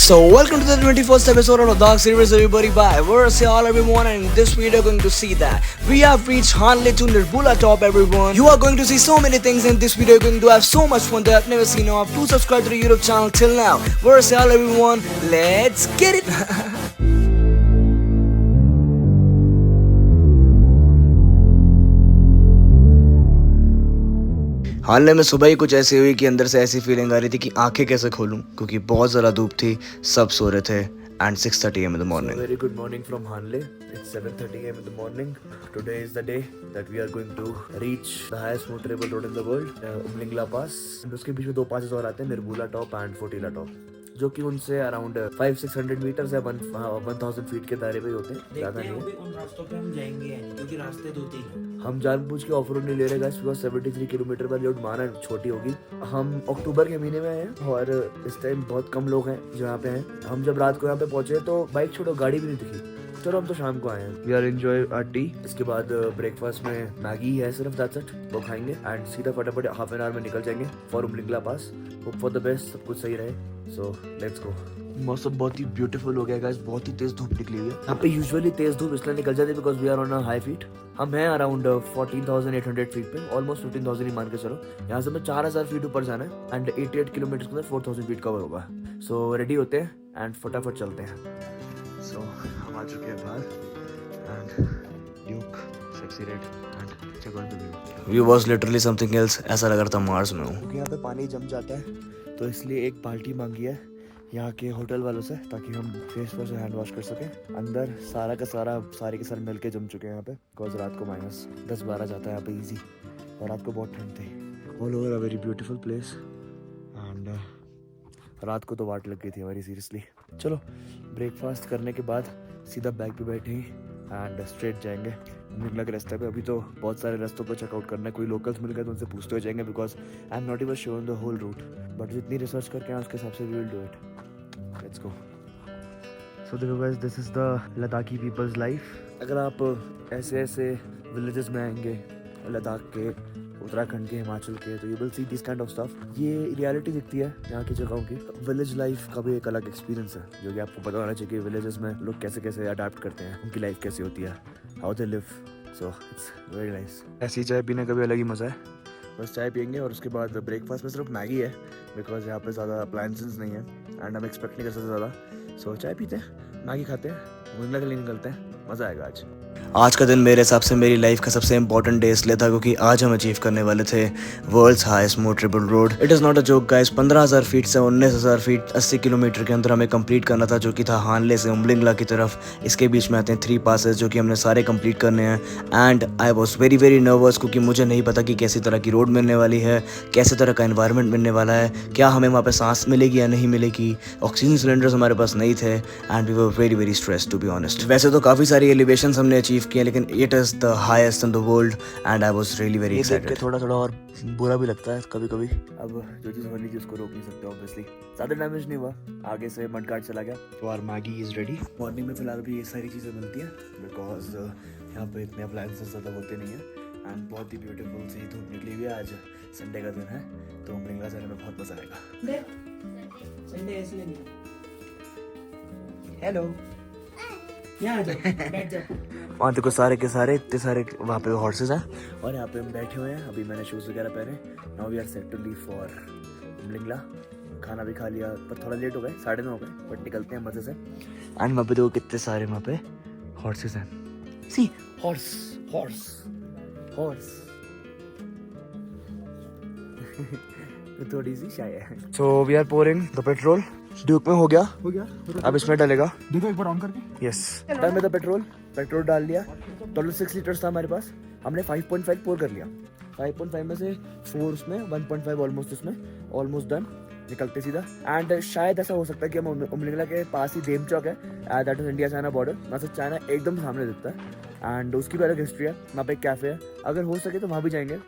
So welcome to the 21st episode of the Dark Series, everybody. Bye. We're all everyone, and in this video, going to see that we have reached Hanle to Nirbula top, everyone. You are going to see so many things in this video. You're going to have so much fun that I've never seen. Now, do subscribe to the YouTube channel till now. We're all everyone. Let's get it. हानले में सुबह ही कुछ ऐसी हुई कि अंदर से ऐसी feeling आ रही थी कि आंखें कैसे खोलूं, क्योंकि बहुत ज़्यादा धूप थी, सब सो रहे थे and 6:30 a.m. in the morning. So very good morning from Hanle. It's 7:30 a.m. in the morning. Today is the day that we are going to reach the highest motorable road in the world, Umlingla Pass. And उसके बीच में दो passes और आते हैं, Nirbula Top and Fotila Top, जो कि उनसे around 500-600 metre या 1000 फीट के दायरे पे होते हैं, ज्यादा नहीं है। उन रास्तों पे हम जाएंगे क्योंकि रास्ते दो तीन हैं। हम जानबूझ के ऑफ रोड नहीं ले रहे गाइस, बिकॉज़ 73 किलोमीटर पर रोड माना छोटी होगी। हम अक्टूबर के महीने में आए हैं और इस टाइम बहुत कम लोग हैं जो यहाँ पे हैं। हम जब रात को यहाँ पे पहुंचे तो बाइक छोड़ो गाड़ी भी नहीं दिखी। चलो हम तो शाम को आए हैं। We are enjoy our tea. इसके बाद ब्रेकफास्ट में मैगी है सिर्फ, दैट्स इट, वो खाएंगे एंड सीधा फटाफट हाफ एन आवर में निकल जाएंगे for Umling La pass. Hope for the best, सब कुछ सही रहे। So let's go. मौसम बहुत ही ब्यूटीफुल हो गया गाइस, बहुत ही तेज धूप निकली हुई है। यहाँ पे यूजुअली तेज धूप इसलिए निकल जाती है because we are on a high feet. हम हैं अराउंड 14,800 फीट पे, ऑलमोस्ट 15,000 ही मान के चलो। यहाँ से हमें 4,000 फीट ऊपर जाना है एंड 88 किलोमीटर के अंदर 4,000 फीट कवर होगा। सो रेडी होते हैं एंड फटाफट चलते हैं। सो हम आ चुके हैं बाहर and Duke sexy red and check out the view. View was literally something else. ऐसा लग रहा था मार्स में हूँ। क्योंकि यहाँ पे पानी जम जाता है तो इसलिए एक बाल्टी मांगी है यहाँ के होटल वालों से, ताकि हम फेस वॉश और हैंड वॉश कर सकें। अंदर सारा का सारे के सारे मिल के जम चुके हैं यहाँ पे, बिकॉज रात को -10-12 जाता है यहाँ पे इजी, और रात को बहुत ठंड थी। All over a very beautiful place and रात को तो वाट लग गई थी हमारी सीरियसली। चलो ब्रेकफास्ट करने के बाद सीधा बैग पे बैठे ही एंड स्ट्रेट जाएंगे उमलिंगला के रास्ते पे। अभी तो बहुत सारे रास्तों को चेकआउट करना है, कोई लोकल्स मिल गए तो उनसे पूछते हुए जाएंगे, because I am not even sure the whole route, but जितनी रिसर्च करके उसके हिसाब से we will do it. Let's go. So देखो guys, this is the Ladakhi people's life. अगर आप ऐसे विलेजेस में आएंगे लद्दाख के, उत्तराखंड के, हिमाचल के, तो you will see this kind of stuff. ये रियलिटी दिखती है यहाँ की जगहों की। विलेज लाइफ का भी एक अलग एक्सपीरियंस है, जो कि आपको पता होना चाहिए कि विलेजेस में लोग कैसे कैसे अडेप्ट करते हैं, उनकी लाइफ कैसी होती है, how they live. So it's very nice. ऐसी चाय पीने का भी अलग ही मज़ा है। बस चाय पियेंगे और उसके बाद ब्रेकफास्ट में सिर्फ मैगी है, बिकॉज यहाँ पे ज़्यादा अप्लायंसेस नहीं है एंड हम एक्सपेक्ट नहीं कर सकते ज़्यादा। सो चाय पीते हैं, मैगी खाते हैं, उमलिंगला के लिए निकलते हैं। मज़ा आएगा आज का दिन मेरे हिसाब से मेरी लाइफ का सबसे इंपॉर्टेंट डे इसलिए था क्योंकि आज हम अचीव करने वाले थे world's highest motorable road. It is not a joke guys, 15,000 feet से 19,000 फीट 80 किलोमीटर के अंदर हमें कंप्लीट करना था, जो कि था हानले से उमलिंगला की तरफ। इसके बीच में आते हैं 3 पासेस जो कि हमने सारे कंप्लीट करने हैं and I was very nervous, क्योंकि मुझे नहीं पता कि कैसी तरह की रोड मिलने वाली है, कैसे तरह का एनवायरनमेंट मिलने वाला है, क्या हमें वहाँ पे सांस मिलेगी या नहीं मिलेगी। ऑक्सीजन सिलेंडर्स हमारे पास नहीं थे and we were very stressed to be honest. वैसे तो काफ़ी सारी एलिवेशंस हमने अचीव किए, लेकिन it is the highest in the world and I was really very excited. थोड़ा और बुरा भी लगता है कभी। अब जो चीज़ होनी थी उसको रोक नहीं सकते ऑब्वियसली। ज़्यादा डैमेज नहीं हुआ, आगे से मड गार्ड चला गया। तो our Maggi is ready. Morning में फिलहाल भी ये सारी चीज़ें मिलती हैं, बिकॉज यहाँ पे इतने अप्लायंसेस ज़्यादा होते नहीं हैं एंड बहुत ही ब्यूटीफुल सी धूप निकली हुई है। आज संडे का दिन है तो उमलिंगला जाने में बहुत मज़ा आएगा। संडे इसलिए नहीं। हेलो, यहाँ आ जा, बैठ जा। वहाँ देखो सारे के सारे इतने सारे वहाँ पे हॉर्सेस हैं और यहाँ पे हम बैठे हुए हैं। अभी मैंने शूज़ वगैरह पहने। Now we are set to leave for Umlingla. खाना भी खा लिया पर थोड़ा लेट हो गए, 9:30 हो गए, बट निकलते हैं मज़े से। एंड वहाँ पे देखो कितने सारे वहाँ पे हॉर्सेस हैं। सी हॉर्स थोड़ी सी शाय है। So we are pouring the petrol. Duke में हो गया। अब इसमें डालेगा। देखो एक बार ऑन करके। यस, डन में पेट्रोल डाल लिया। टोटल 6 लीटर्स था हमारे पास, हमने 5.5 पोर कर लिया। 5.5 में से 4 उसमें, 1.5 ऑलमोस्ट उसमें, ऑलमोस्ट डन। निकलते सीधा एंड शायद ऐसा हो सकता है कि हम उमलिंगला के पास ही देम चौक है, that is India China border. वहाँ से चाइना एकदम सामने दिखता है एंड उसकी भी अलग हिस्ट्री है। वहाँ पे एक कैफे है, अगर हो सके तो वहाँ भी जाएंगे।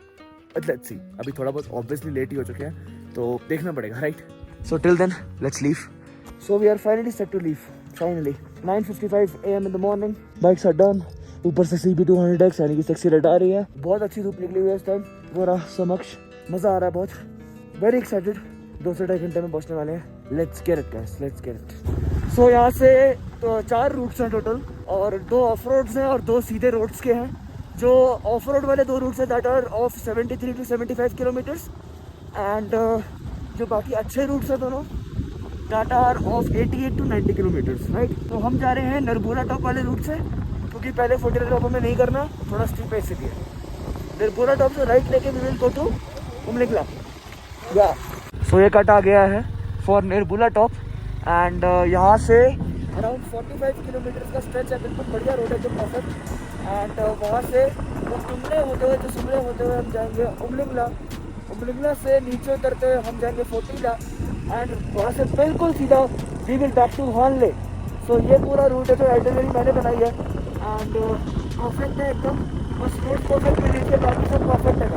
लेट्स सी, अभी थोड़ा बहुत ऑब्वियसली लेट ही हो चुके हैं तो देखना पड़ेगा, right? So till then, let's leave. So we are finally set to leave. Finally, 9:55 a.m. in the morning. Bikes are done. ऊपर से CB200X यानी कि सेक्सी रेड आ रही है। बहुत अच्छी धूप निकली हुई है इस टाइम। वो रहा समक्ष, मज़ा आ रहा है बहुत। Very excited. 2 से 2.5 घंटे में पहुँचने वाले हैं। Let's get it guys, let's get it. So यहाँ से तो 4 रूट्स हैं टोटल, और 2 ऑफ रोड्स हैं और 2 सीधे रोड्स के हैं। जो ऑफ रोड वाले 2 रूट्स हैं that are of 73 to 75 kilometres, and जो बाकी अच्छे रूट्स हैं दोनों that are of 88 to 90 kilometres, right. तो हम जा रहे हैं नरबुरा टॉप वाले रूट से, क्योंकि पहले फोर्टी टॉप हमें नहीं करना, थोड़ा स्टीप है इसलिए। नरबुरा टॉप से राइट लेके we will go to Umlingla, या सो ये कट आ गया है फॉर नेरबुला टॉप, एंड यहाँ से अराउंड 45 किलोमीटर का स्ट्रेच है, बिल्कुल बढ़िया रोड है जो परफेक्ट। एंड वहाँ से वो सुमले होते हुए हम जाएंगे उमलिंगला, उमलिंगला से नीचे उतरते हुए हम जाएंगे फोर्टीला, एंड वहाँ से बिल्कुल सीधा वी विल बैक टू हानले। सो ये पूरा रूट है जो आइटनरी मैंने बनाई है, एंड परफेक्ट है एकदम, बस रोड परफेक्ट में नीचे बाकी सब परफेक्ट है।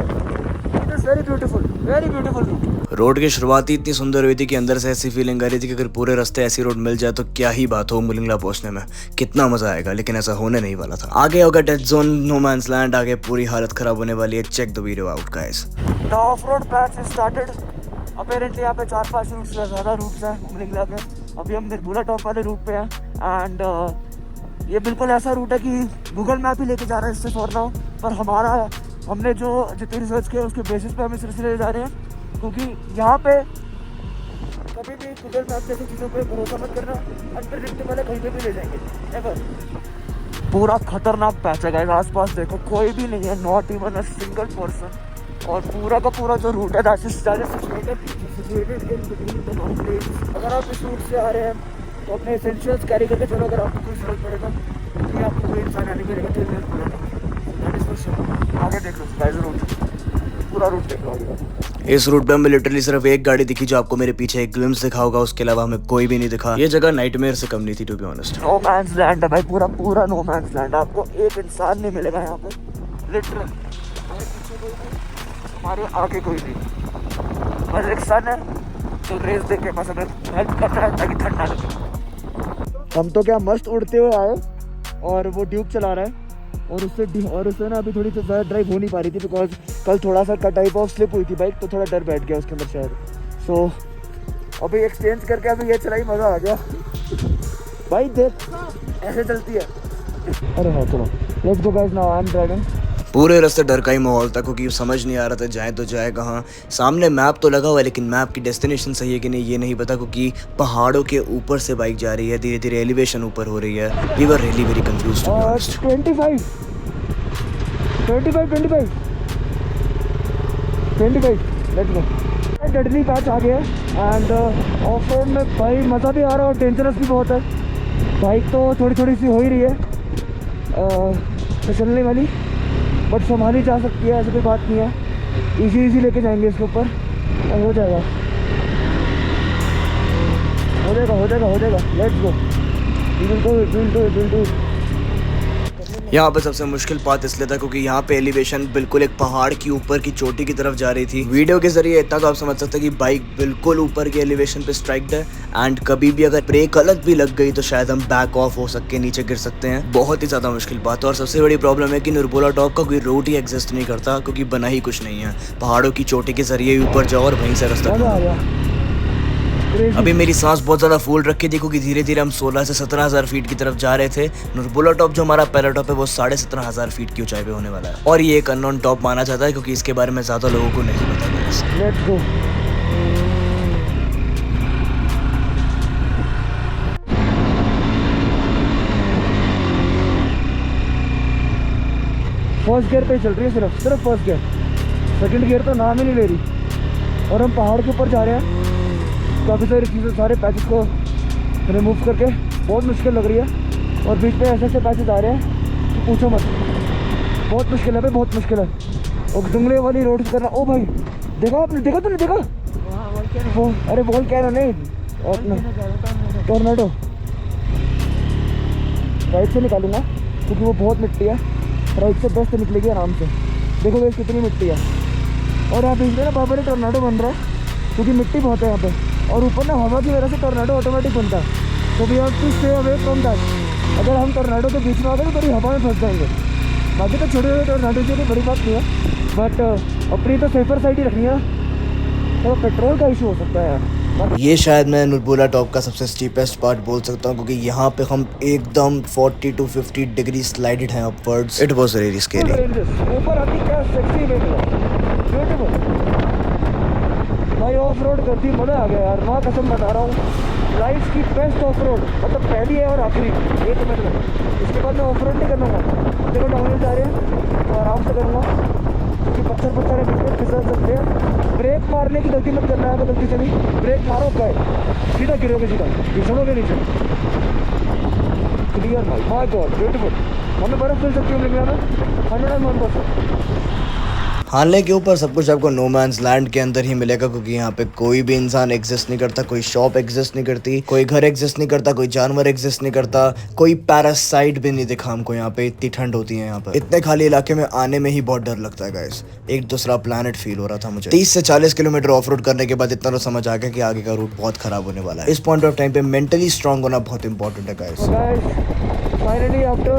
It is very beautiful route. Road की शुरुआत ही इतनी सुंदर हुई थी कि अंदर से ऐसी फीलिंग आ रही थी कि अगर पूरे रास्ते ऐसी रोड मिल जाए तो क्या ही बात हो उमलिंगला पहुंचने में, कितना मजा आएगा। लेकिन ऐसा होने नहीं वाला था। आगे होगा dead zone, no man's land, आगे पूरी हालत खराब होने वाली है। Check the video out guys. The off road patch is started. Apparently यहाँ पे 4-5 रूट्स से ज़्यादा रूट्स हैं उमलिंगला के। अभी हम निर्बुला टॉप वाले रूट पे हैं, एंड ये बिल्कुल ऐसा रूट है कि गूगल मैप ही लेके जा रहा है इससे फॉर नाउ, पर हमने जो जितनी रिसर्च किया उसके बेसिस पे हम इस सिलसिले ले जा रहे हैं, क्योंकि यहाँ पे कभी भी गूगल मैप जैसी चीज़ों पे भरोसा मत करना, अनप्रेडिक्टेबल है, कहीं पे भी ले जाएंगे एवर। पूरा खतरनाक पैच है गाइस, आसपास देखो कोई भी नहीं है, not even a single person, और पूरा का पूरा जो रूट है that is situated in between the mountains. अगर आप इस रूट से आ रहे हैं तो अपने एसेंशियल्स कैरी करके चलो, अगर आपको कोई जरूरत पड़ेगा क्योंकि आपको कोई इंसान आने मिलेगा तो हेल्प करेगा। आगे देख लो गाइस, रूट पूरा रूट देख लो। इस रूट पे हमें लिटरली सिर्फ एक गाड़ी दिखी जो आपको मेरे पीछे एक ग्लिम्स दिखा होगा, उसके अलावा हमें कोई भी नहीं दिखा। ये जगह नाइटमेयर से कम नहीं थी to be honest. No man's land है भाई, पूरा नो मैंस लैंड। आपको एक इंसान नहीं मिलेगा यहाँ पे लिटरल। हमारे पीछे कोई नहीं, हमारे आगे कोई नहीं, बस एक सन है तो रेस देखे बस हमें हेल्प कर रहा है ताकि ठंडा लगे। हम तो क्या मस्त उड़ते हुए आए, और वो ड्यूक चला रहा है, और उससे ना अभी थोड़ी सी ज़्यादा ड्राइव हो नहीं पा रही थी बिकॉज कल थोड़ा सा टाइप ऑफ स्लिप हुई थी बाइक, तो थोड़ा डर बैठ गया उसके अंदर शायद। सो अभी एक्सचेंज करके अभी ये चलाई, मज़ा आ गया भाई, देख ऐसे चलती है। अरे हाँ चलो let's go guys, now I am driving. पूरे रास्ते डर का ही माहौल था, क्योंकि समझ नहीं आ रहा था जाए तो जाए कहाँ। सामने मैप तो लगा हुआ है लेकिन मैप की डेस्टिनेशन सही है कि नहीं ये नहीं पता, क्योंकि पहाड़ों के ऊपर से बाइक जा रही है, धीरे धीरे एलिवेशन ऊपर हो रही है। We were really very confused to be honest. 25 let's go. Deadly patch आ गया, एंड ऑफ रोड में भाई मज़ा भी आ रहा है और डेंजरस भी बहुत है। बाइक तो थोड़ी सी हो ही रही है चलने वाली, बट संभाली जा सकती है, ऐसी कोई बात नहीं है। इजी लेके जाएंगे इसके ऊपर, हो जाएगा। Let's go, will do it. यहाँ पे सबसे मुश्किल बात इसलिए था क्योंकि यहाँ पे एलिवेशन बिल्कुल एक पहाड़ की ऊपर की चोटी की तरफ जा रही थी। वीडियो के जरिए इतना तो आप समझ सकते हैं कि बाइक बिल्कुल ऊपर के एलिवेशन पे स्ट्राइक्ड है, एंड कभी भी अगर ब्रेक गलत भी लग गई तो शायद हम बैक ऑफ हो सकते, नीचे गिर सकते हैं। बहुत ही ज्यादा मुश्किल बात है, और सबसे बड़ी प्रॉब्लम है कि निर्बुला टॉप का कोई रूट ही एग्जिस्ट नहीं करता, क्योंकि बना ही कुछ नहीं है। पहाड़ों की चोटी के जरिए ऊपर जाओ और वहीं से रास्ता। अभी मेरी सांस बहुत ज़्यादा फूल रखी थी, क्योंकि धीरे धीरे हम 16 से 17,000 फीट की तरफ जा रहे थे। निर्बुला टॉप जो हमारा पहला टॉप है वो 17,500 फीट की ऊंचाई पे होने वाला है, और ये एक अननोन टॉप माना जाता है क्योंकि इसके बारे में ज़्यादा लोगों को नहीं पता है। Let's go. फर्स्ट गियर पे चल रही है, सिर्फ फर्स्ट गियर, सेकंड गियर तो नाम ही नहीं ले रही। और हम पहाड़ के ऊपर जा रहे हैं, काफ़ी सारी चीज़ें, सारे पैचेस को रिमूव करके बहुत मुश्किल लग रही है, और बीच में ऐसे पैचेस आ रहे हैं कि पूछो मत, बहुत मुश्किल है भाई, बहुत मुश्किल है। और जुमले वाली रोड करना, ओ भाई तूने देखा वो, अरे वोल्केनो नहीं, टोर्नेडो। राइट से निकालूंगा क्योंकि वो बहुत मिट्टी है, राइट से बेस्ट निकलेगी आराम से। देखो भाई कितनी मिट्टी है, और यहाँ बीच में ना बाबा टोर्नेडो बन रहा है क्योंकि मिट्टी बहुत है यहाँ पे, और ऊपर ना हवा की वजह से टोर्नेडो ऑटोमेटिक बनता है। तो we have to stay away from that. अगर हम टोर्नेडो के बीच में आ गए तो बड़ी हवा में फंस जाएंगे। बाकी तो छोटे छोटे टोर्नेडो की कोई बड़ी बात नहीं है, बट अपनी तो सेफर साइड ही रखनी है। तो पेट्रोल का इशू हो सकता है यार। ये शायद मैं नुरबुला टॉप का सबसे स्टीपेस्ट पार्ट बोल सकता हूँ, क्योंकि यहाँ पे हम एकदम 40 to 50 डिग्री स्लाइडेड हैं upwards. It was really scary. ऊपर आती क्या सेक्सी ब्यूटीफुल भाई. ऑफ रोड करती मजा आ गया यार, माँ कसम बता रहा हूँ. लाइफ की बेस्ट ऑफ रोड, मतलब पहली है और आखिरी. एक मिनट में इसके बाद मैं ऑफ रोड नहीं करूँगा. देखो डाउनहिल जा रहे हैं तो आराम से करूँगा, क्योंकि पत्थर है, बीच में फिसल सकते हैं. ब्रेक मारने की गलती मत करना है. तो गलती से नहीं ब्रेक मारो गए सीधा गिरोगे, सीधा फिसलोगे नीचे. क्लियर भाई, माय गॉड ब्यूटीफुल. हमें बर्फ मिल सकती है लेकिन हमें 101%. हानले के ऊपर सब कुछ आपको नो मैंस लैंड के अंदर ही मिलेगा, क्योंकि यहाँ पे कोई भी इंसान एग्जिस्ट नहीं करता, कोई शॉप एग्जिस्ट नहीं करती, कोई घर एग्जिस्ट नहीं करता, कोई जानवर एग्जिस्ट नहीं करता, कोई पैरासाइट भी नहीं दिखा हमको. यहाँ पे इतनी ठंड होती है यहाँ पर. इतने खाली इलाके में आने में ही बहुत डर लगता है गाइस. एक दूसरा प्लैनेट फील हो रहा था मुझे. 30 से 40 किलोमीटर ऑफ रोड करने के बाद इतना तो समझ आ गया कि आगे का रूट बहुत खराब होने वाला है. इस पॉइंट ऑफ टाइम पे मेंटली स्ट्रांग होना बहुत इंपॉर्टेंट है गाइस. फाइनली आफ्टर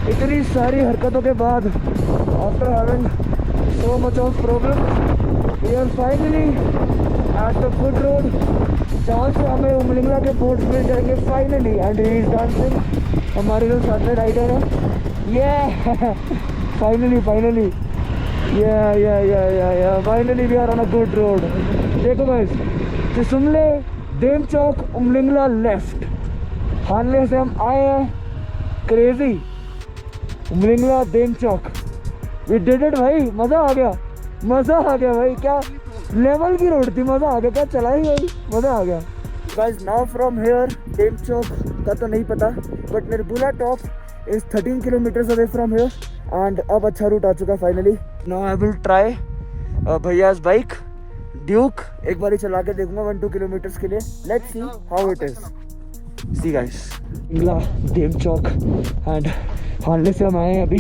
इतनी सारी हरकतों के बाद, after having so much of problem, we are finally at the good road, जहाँ से हमें उमलिंगला के बोर्ड मिल जाएंगे finally. And he is dancing, हमारे जो साथ में राइडर है. ये finally finally finally we are on a good road. देखो गाइस, तिसुमले देमचौक उमलिंगला लेफ्ट. हानले से हम आए हैं crazy Umlingla Demchok. We did it भाई. मज़ा आ गया भाई. क्या लेवल की रोड थी, मज़ा आ गया. क्या चलाई भाई, मज़ा आ गया. Guys now from here Demchok का तो नहीं पता, but Nurbula top is 13 kilometres away from here. And अब अच्छा रूट आ चुका है finally. Now I will try भैयाज बाइक ड्यूक. एक बार ही चला के देखूंगा 1-2 किलोमीटर्स के लिए. Let's see how it is. See guys, Demchok and Hanle से हम आए अभी.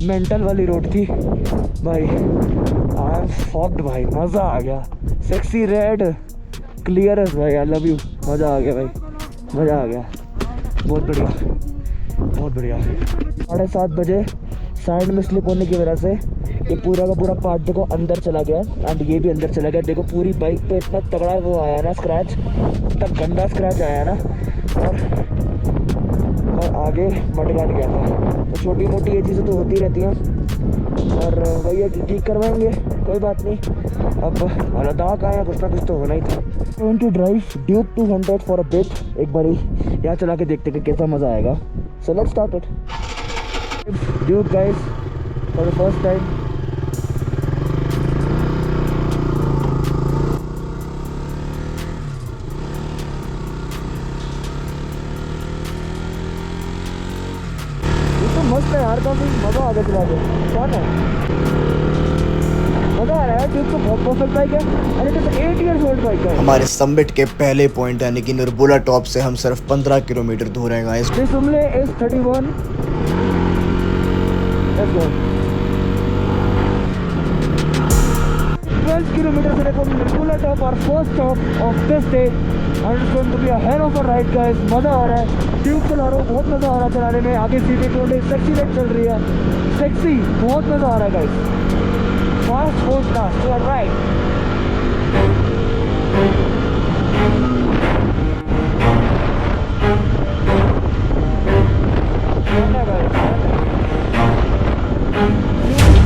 मेंटल वाली रोड थी भाई. आई एम फॉक्ड भाई. मज़ा आ गया. सेक्सी रेड क्लियर भाई. I love you. मज़ा आ गया भाई, मज़ा आ गया. बहुत बढ़िया बहुत बढ़िया. 7:30 बजे साइड में स्लिप होने की वजह से ये पूरा का पूरा पार्ट देखो अंदर चला गया. एंड ये भी अंदर चला गया. देखो पूरी बाइक पे इतना तगड़ा वो आया ना स्क्रैच, इतना गंदा स्क्रैच आया ना. और आगे मडगार्ड गया था. तो छोटी मोटी ये चीज़ें तो होती रहती हैं, और वही है कि ठीक करवाएंगे, कोई बात नहीं. अब लद्दाख आया, कुछ ना कुछ तो होना ही था. Going to drive Duke 200 for a bit. एक बारी यहाँ चला के देखते कि कैसा मज़ा आएगा. So let's start it. Duke guys for the first time. मस्त है यार, काफी मजा आ गया चला के. कौन है, मजा आ रहा है. ड्यूक तो बहुत परफेक्ट बाइक है. अरे तो 8 years old बाइक है. हमारे समिट के पहले पॉइंट यानी कि नुरबुला टॉप से हम सिर्फ 15 किलोमीटर दूर हैं guys. Tisumle is 31. Let's go. 12 kilometre से देखो नुरबुला टॉप, और first stop of this day. And it's going to be a hell of a ride guys. मजा आ रहा है. ट्यूब चला रहा हूँ, बहुत मज़ा आ रहा है चलाने में. आगे सीधे थोड़े सेक्सी राइड चल रही है. सेक्सी बहुत मज़ा आ रहा है guys. Fast foot fast you are right.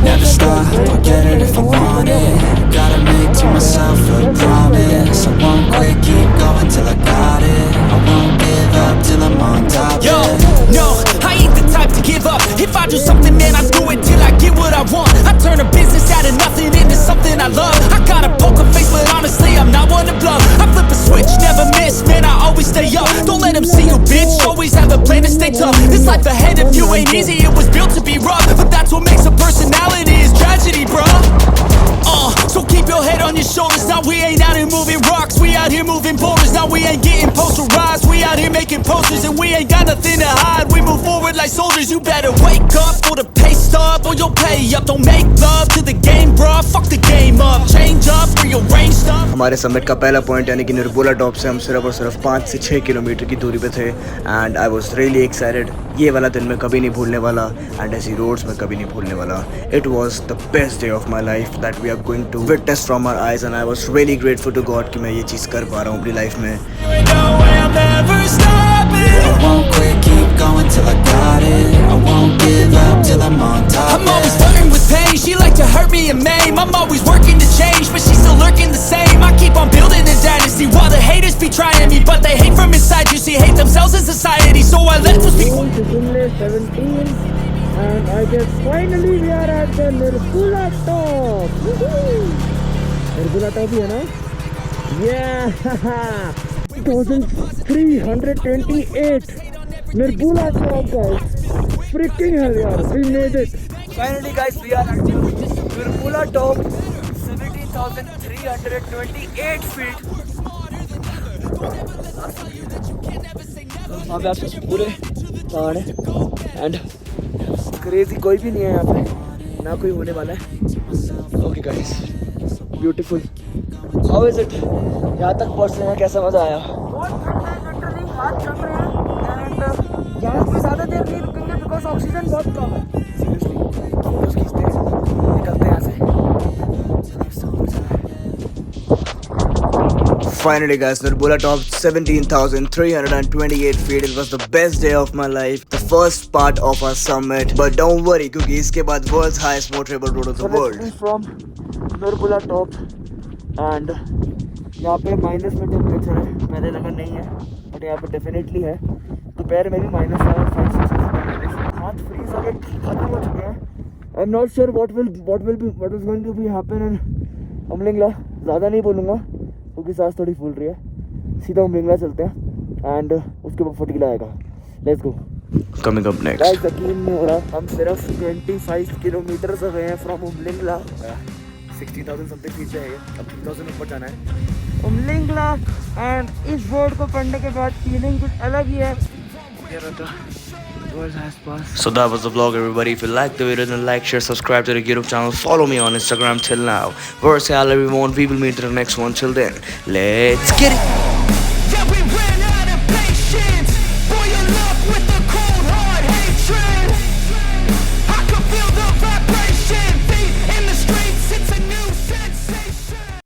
Never stop, I'll get it if I want it. Gotta make to myself a promise. I won't quit, keep going till I got it. I won't give up till I'm on top. Yo, no, I ain't the type to give up. If I do something, man, I do it till I get what I want. I turn a business out of nothing into something I love. I got a poker face, but honestly, I'm not one to bluff. I flip a switch, never miss, man, I always stay up. Don't let them see you, bitch, always have a plan to stay tough. This life ahead of you ain't easy, it was built to be rough. But that's what makes a personality, is tragedy, bruh. So keep your head on your shoulders. Now we ain't out here moving rocks, we out here moving boulders. Now we ain't getting posterized, we out here making posters. And we ain't got nothing to hide. We move forward like soldiers. You better wake up for the pay stub, or you'll pay up. Don't make love to the game, bruh. Fuck the game up. Change up, rearrange stuff. हमारे summit का पहला point यानी कि निर्बोला top से हम सिर्फ और सिर्फ 5 से 6 किलोमीटर की दूरी पे थे and I was really excited. ये वाला दिन मैं कभी नहीं भूलने वाला एंड ऐसी रोड्स में कभी नहीं भूलने वाला। It was the best day of my life that we are going to witness from our eyes and I was really grateful to God कि मैं ये चीज़ कर पा रहा हूँ अपनी लाइफ में। No way I'm never stopping. I won't quit, keep going till I got it. I won't give up till I'm on top. I'm always flirting with pain. She like to hurt me and maim. I'm always working to change, but she's still lurking the same. I keep on building a dynasty while the haters be trying me, but they hate from inside. You see, hate themselves in society, so I let them speak. December 17 and I guess finally we are at the Nirbula top. Nirbula top है ना? Yeah! 1328 Nirbula top guys. Freaking hell yaar, we made it. Finally guys, we are at Nirbula top, 17,328 feet. वहाँ पे आप पूरे पहाड़ है and crazy कोई भी नहीं है यहाँ पे, ना कोई होने वाला है। Okay guys, beautiful. How is it? यहाँ तक पहुँचने में कैसा मज़ा आया? हाथ चल रहे हैं एंड यहाँ पे ज़्यादा देर नहीं रुकेंगे बिकॉज ऑक्सीजन बहुत कम है। सीरियसली फोटोज खींचते हैं, निकलते हैं यहाँ से। Finally guys, Nirbula top 17,328 feet. It was the best day of my life. The first part of our summit. But don't worry क्योंकि इसके बाद world's highest motorable road of the world. From Nirbula top and यहाँ पे minus में temperature है, पहले लगा नहीं है बट यहाँ पे डेफिनेटली है। दोपहर में भी -5 हाथ फ्रीज हो गए, खत्म हो चुके हैं। I am not sure what is going to be happen in Umlingla. ज़्यादा नहीं बोलूँगा क्योंकि सांस थोड़ी फूल रही है। सीधा उमलिंगला चलते हैं एंड उसके बाद फटीला आएगा। Let's go. Coming up next. Guys यकीन नहीं हो रहा, हम सिर्फ 25 किलोमीटर से गए हैं फ्रॉम उमलिंगला। 60,000 समथिंग फीट है, अब 3,000 ऊपर जाना है उमलिंगला एंड इस बोर्ड को पढ़ने के बाद फीलिंग कुछ अलग ही है। So that was the vlog everybody. If you liked the video then like, share, subscribe to the YouTube channel. Follow me on Instagram till now. Verse everyone. We will meet in the next one. Till then, let's get it.